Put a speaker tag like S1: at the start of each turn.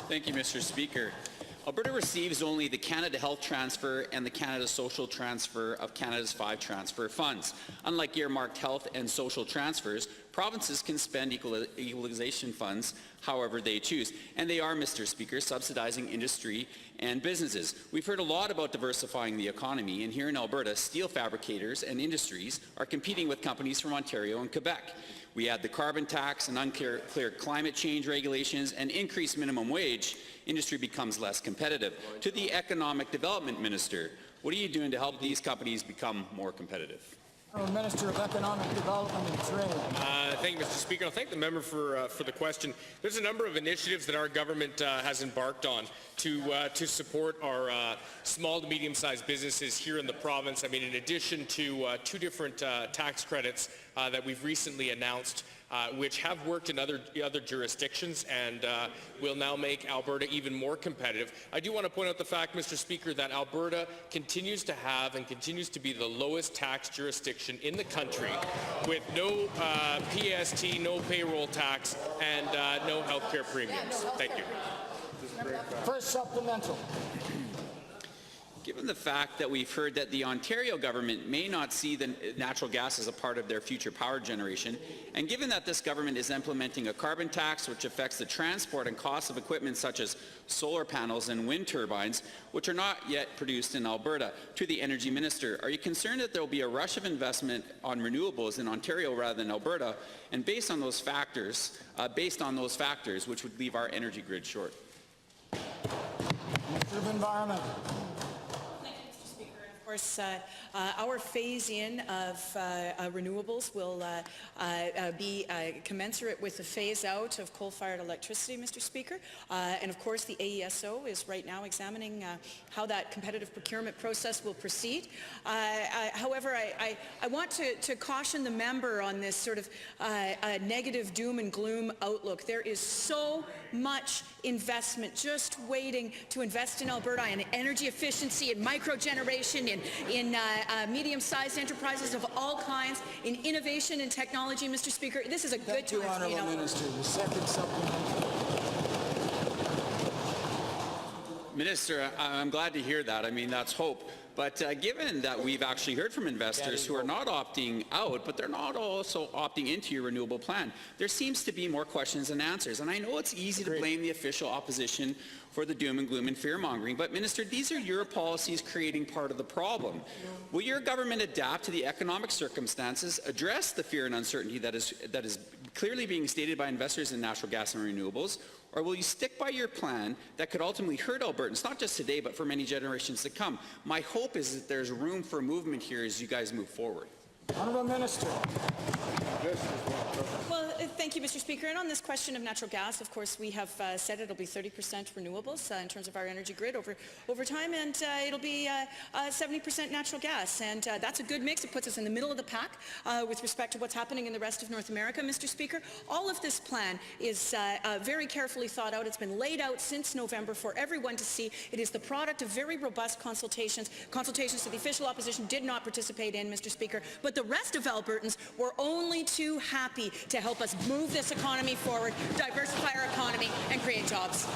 S1: Thank you, Mr. Speaker. Alberta receives only the Canada Health Transfer and the Canada Social Transfer of Canada's 5 transfer funds. Unlike earmarked health and social transfers, provinces can spend equalization funds however they choose. And they are, Mr. Speaker, subsidizing industry and businesses. We've heard a lot about diversifying the economy, and here in Alberta, steel fabricators and industries are competing with companies from Ontario and Quebec. We add the carbon tax and unclear climate change regulations and increased minimum wage, industry becomes less competitive. To the Economic Development Minister, what are you doing to help these companies become more competitive?
S2: Minister of Economic Development and Trade.
S3: Thank you, Mr. Speaker. I'll thank the member for the question. There's a number of initiatives that our government has embarked on to support our small to medium-sized businesses here in the province. I mean, in addition to 2 different tax credits that we've recently announced, which have worked in other jurisdictions and will now make Alberta even more competitive. I do want to point out the fact, Mr. Speaker, that Alberta continues to have and continues to be the lowest tax jurisdiction in the country, with no PST, no payroll tax, and no health care premiums. Thank you.
S2: First supplemental.
S1: Given the fact that we've heard that the Ontario government may not see the natural gas as a part of their future power generation, and given that this government is implementing a carbon tax which affects the transport and cost of equipment such as solar panels and wind turbines, which are not yet produced in Alberta, to the Energy Minister, are you concerned that there will be a rush of investment on renewables in Ontario rather than Alberta, and based on those factors, which would leave our energy grid short?
S2: Minister of Environment.
S4: Of course, our phase-in of renewables will be commensurate with the phase-out of coal-fired electricity, Mr. Speaker. And of course, the AESO is right now examining how that competitive procurement process will proceed. However, I want to caution the member on this sort of negative doom and gloom outlook. There is so much investment just waiting to invest in Alberta in energy efficiency and microgeneration, in medium-sized enterprises of all kinds, in innovation and technology, Mr. Speaker. This is a good time for you.
S2: Minister. The second supplemental.
S1: Minister, I'm glad to hear that. I mean, that's hope. But given that we've actually heard from investors who are not opting out, but they're not also opting into your renewable plan, there seems to be more questions than answers. And I know it's easy to blame the official opposition for the doom and gloom and fear-mongering, but Minister, these are your policies creating part of the problem. Will your government adapt to the economic circumstances, address the fear and uncertainty that is clearly being stated by investors in natural gas and renewables, or will you stick by your plan that could ultimately hurt Albertans, not just today, but for many generations to come? My hope is that there's room for movement here as you guys move forward.
S2: Honourable Minister.
S4: Well, thank you, Mr. Speaker. And on this question of natural gas, of course, we have said it'll be 30% renewables in terms of our energy grid over time, and it'll be 70% natural gas. And that's a good mix. It puts us in the middle of the pack with respect to what's happening in the rest of North America, Mr. Speaker. All of this plan is very carefully thought out. It's been laid out since November for everyone to see. It is the product of very robust consultations that the official opposition did not participate in, Mr. Speaker. But the rest of Albertans were only too happy to help us move this economy forward, diversify our economy, and create jobs.